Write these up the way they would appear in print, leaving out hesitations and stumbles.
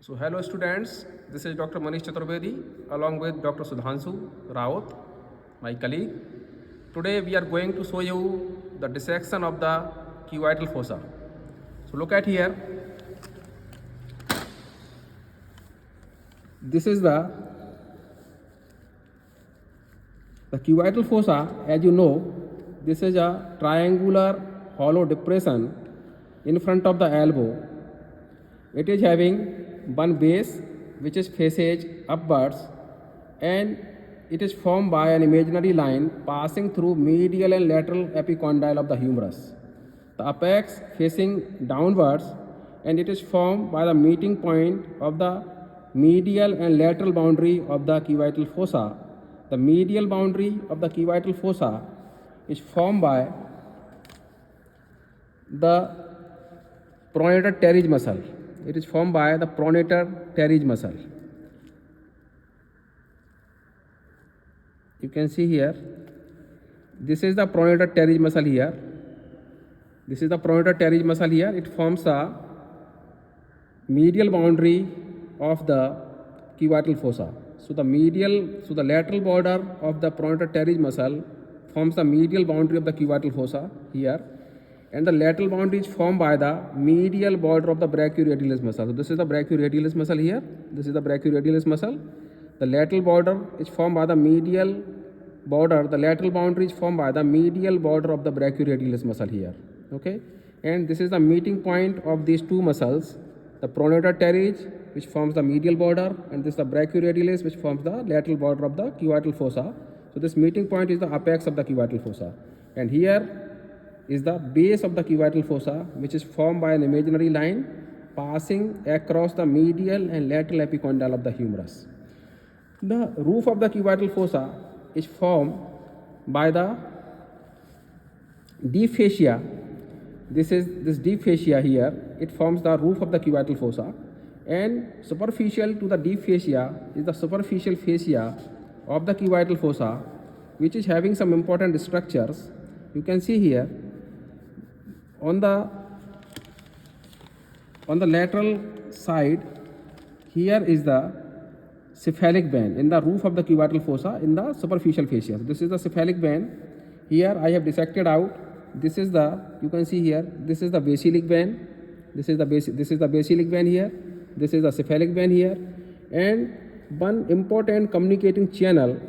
So hello students, this is Dr. Manish Chaturvedi along with Dr. Sudhanshu Raut, my colleague. Today we are going to show you the dissection of the cubital fossa. So look at here. This is the cubital fossa. As you know, this is a triangular hollow depression in front of the elbow. It is having one base which is faces upwards, and it is formed by an imaginary line passing through medial and lateral epicondyle of the humerus. The apex facing downwards, and it is formed by the meeting point of the medial and lateral boundary of the cubital fossa. The medial boundary of the cubital fossa is formed by the pronator teres muscle. It is formed by the pronator teres muscle. You can see here, this is the pronator teres muscle here. This is the pronator teres muscle here. It forms the medial boundary of the cubital fossa. So the lateral border of the pronator teres muscle forms the medial boundary of the cubital fossa here. And the lateral boundary is formed by the medial border of the brachioradialis muscle. So this is the brachioradialis muscle here. This is the brachioradialis muscle. The lateral border is formed by the medial border. The lateral boundary is formed by the medial border of the brachioradialis muscle here. Okay. And this is the meeting point of these two muscles. The pronator teres, which forms the medial border, and this is the brachioradialis, which forms the lateral border of the cubital fossa. So this meeting point is the apex of the cubital fossa. And here is the base of the cubital fossa, which is formed by an imaginary line passing across the medial and lateral epicondyle of the humerus. The roof of the cubital fossa is formed by the deep fascia. This deep fascia here. It forms the roof of the cubital fossa, and superficial to the deep fascia is the superficial fascia of the cubital fossa, which is having some important structures. You can see here on the lateral side, here is the cephalic vein in the roof of the cubital fossa in the superficial fascia. So this is the cephalic vein. Here I have dissected out. This is the, you can see here, this is the basilic vein. This is the basilic vein here. This is the cephalic vein here, and one important communicating channel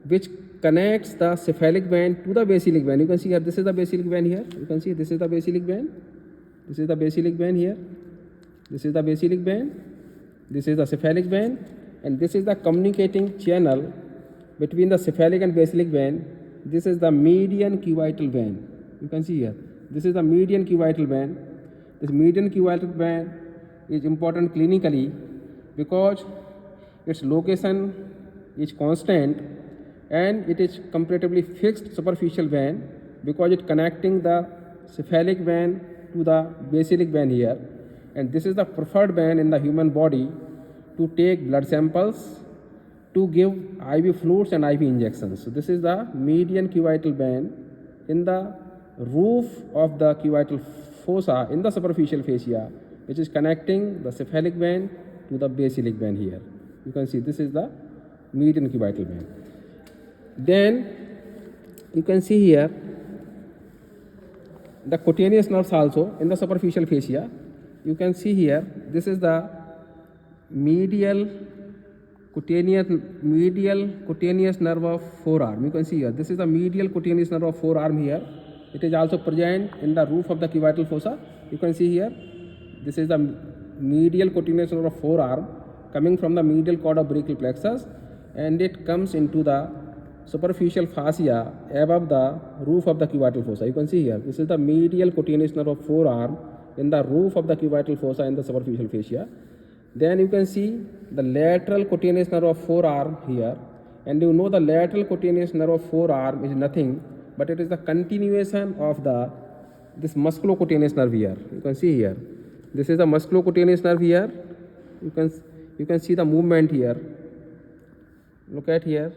which connects the cephalic vein to the basilic vein. You can see here, this is the basilic vein here. You can see this is the basilic vein. This is the basilic vein here. This is the basilic vein. This is the cephalic vein, and this is the communicating channel between the cephalic and basilic vein. This is the median cubital vein. You can see here, this is the median cubital vein. This median cubital vein is important clinically because its location is constant, and it is comparatively fixed superficial vein because it connecting the cephalic vein to the basilic vein here. And this is the preferred vein in the human body to take blood samples, to give IV fluids and IV injections. So this is the median cubital vein in the roof of the cubital fossa in the superficial fascia, which is connecting the cephalic vein to the basilic vein here. You can see this is the median cubital vein. Then you can see here the cutaneous nerves also in the superficial fascia. You can see here, this is the medial cutaneous nerve of forearm. You can see here, this is the medial cutaneous nerve of forearm here. It is also present in the roof of the cubital fossa. You can see here, this is the medial cutaneous nerve of forearm coming from the medial cord of brachial plexus, and it comes into the superficial fascia above the roof of the cubital fossa. You can see here, this is the medial cutaneous nerve of forearm in the roof of the cubital fossa in the superficial fascia. Then you can see the lateral cutaneous nerve of forearm here, and you know the lateral cutaneous nerve of forearm is nothing but it is the continuation of this musculocutaneous nerve here. You can see here, this is the musculocutaneous nerve here. You can see the movement here. Look at here.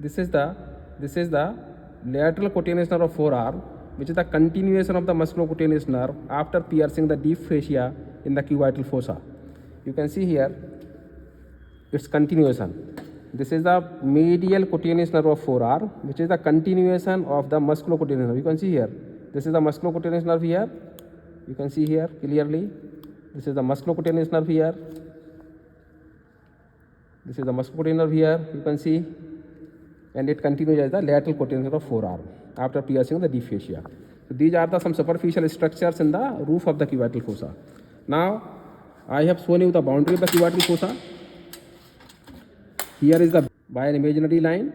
This is the lateral cutaneous nerve of forearm, which is the continuation of the musculocutaneous nerve after piercing the deep fascia in the cubital fossa. you can see here its continuation. This is the medial cutaneous nerve of forearm, which is the continuation of the musculocutaneous nerve. You can see here, this is the musculocutaneous nerve here. You can see here clearly, this is the musculocutaneous nerve here. This is the musculocutaneous nerve here, you can see, and it continues as the lateral cutaneous nerve of forearm after piercing the deep fascia. So these are the some superficial structures in the roof of the cubital fossa. Now I have shown you the boundary of the cubital fossa. Here is the by an imaginary line.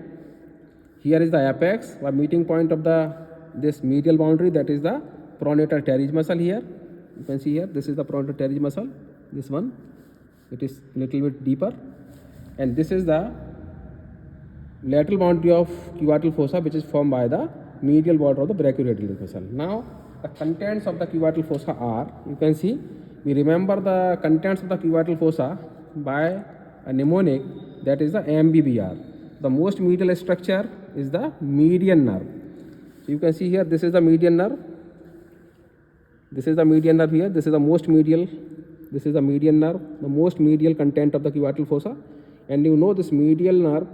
Here is the apex or meeting point of the this medial boundary, that is the pronator teres muscle here. You can see here, this is the pronator teres muscle, this one, it is little bit deeper, and this is the lateral boundary of cubital fossa, which is formed by the medial border of the brachioradial muscle. Now the contents of the cubital fossa are, you can see, we remember the contents of the cubital fossa by a mnemonic, that is the MBBR. The most medial structure is the median nerve. So you can see here, this is the median nerve. This is the median nerve here. This is the most medial. This is the median nerve, the most medial content of the cubital fossa. And you know this medial nerve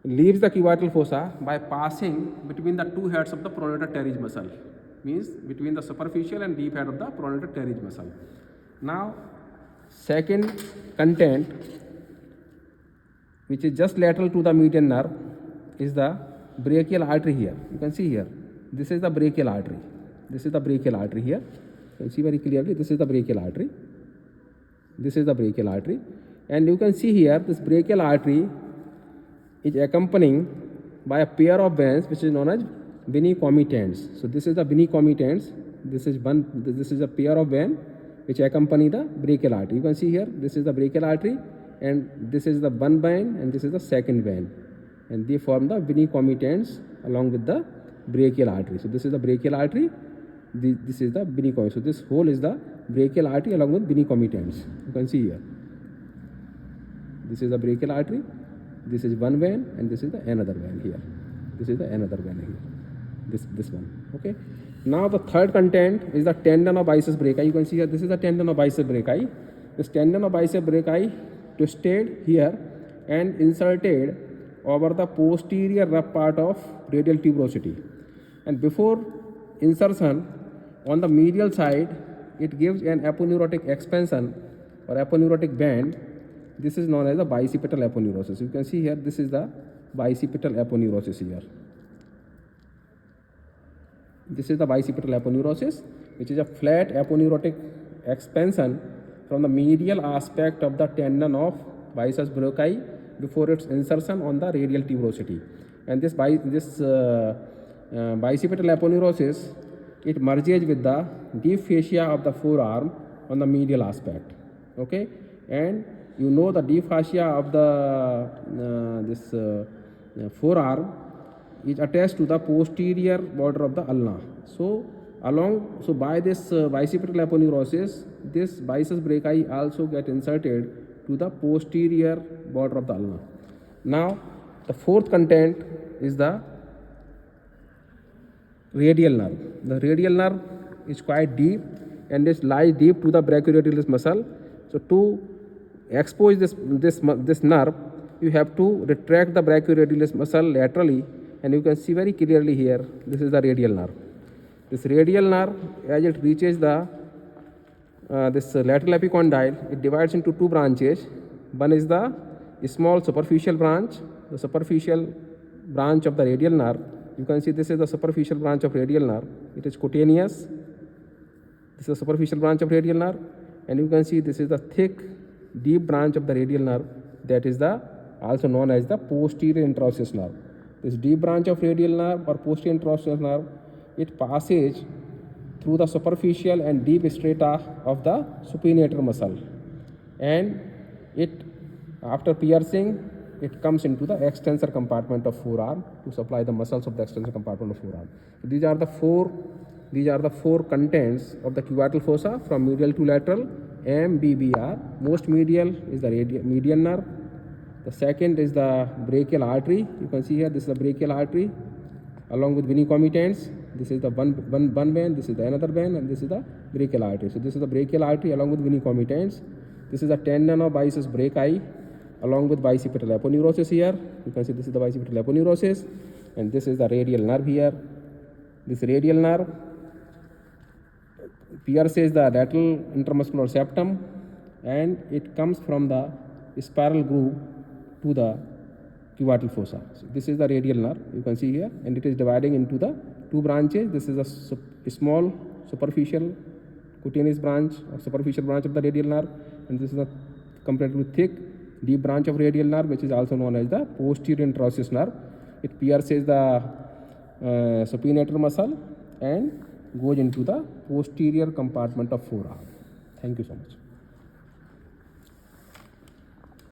leaves the cubital fossa by passing between the two heads of the pronator teres muscle, means between the superficial and deep head of the pronator teres muscle. Now second content, which is just lateral to the median nerve, is the brachial artery here. You can see here, this is the brachial artery. This is the brachial artery here. You can see very clearly, this is the brachial artery. This is the brachial artery. And you can see here, this brachial artery is accompanying by a pair of veins, which is known as venicomitants. So this is the venicomitants. This is a pair of vein which accompany the brachial artery. You can see here, this is the brachial artery, and this is the one vein, and this is the second vein, and they form the venicomitants along with the brachial artery. So this is the brachial artery, this is the venicomitant. So this whole is the brachial artery along with venicomitants. You can see here, this is the brachial artery, this is one vein, and this is the another vein here. This is the another vein here, this one. Okay. Now the third content is the tendon of biceps brachii. You can see here, this is the tendon of biceps brachii. This tendon of biceps brachii twisted here and inserted over the posterior rough part of radial tuberosity. And before insertion on the medial side, it gives an aponeurotic expansion or aponeurotic band. This is known as the bicipital aponeurosis. You can see here, this is the bicipital aponeurosis here. This is the bicipital aponeurosis, which is a flat aponeurotic expansion from the medial aspect of the tendon of biceps brachii before its insertion on the radial tuberosity. And this bicipital aponeurosis, it merges with the deep fascia of the forearm on the medial aspect. Okay, and you know the deep fascia of the forearm is attached to the posterior border of the ulna. So by this bicipital aponeurosis, this biceps brachii also get inserted to the posterior border of the ulna. Now the fourth content is the radial nerve. The radial nerve is quite deep and it lies deep to the brachioradialis muscle. So to expose this nerve, you have to retract the brachioradialis muscle laterally, and you can see very clearly here, this is the radial nerve. This radial nerve, as it reaches the this lateral epicondyle, it divides into two branches. One is the small superficial branch, the superficial branch of the radial nerve. You can see this is the superficial branch of radial nerve. It is cutaneous. This is the superficial branch of radial nerve, and you can see this is the thick, deep branch of the radial nerve, that is the also known as the posterior interosseous nerve. This deep branch of radial nerve or posterior interosseous nerve, it passes through the superficial and deep strata of the supinator muscle, and it, after piercing, it comes into the extensor compartment of forearm to supply the muscles of the extensor compartment of forearm. So these are the four contents of the cubital fossa from medial to lateral. MBBR. Most medial is the median nerve. The second is the brachial artery. You can see here, this is the brachial artery along with venicomitants. This is the one vein, this is the another vein, and this is the brachial artery. So this is the brachial artery along with venicomitants. This is the tendon of biceps brachii along with bicipital aponeurosis here. You can see this is the bicipital aponeurosis, and this is the radial nerve here. This radial nerve pierces the lateral intermuscular septum, and it comes from the spiral groove to the cubital fossa. So this is the radial nerve, you can see here, and it is dividing into the two branches. This is a small superficial cutaneous branch or superficial branch of the radial nerve, and this is a comparatively thick deep branch of radial nerve, which is also known as the posterior interosseous nerve. It pierces the supinator muscle and goes into the posterior compartment of forearm. Thank you so much.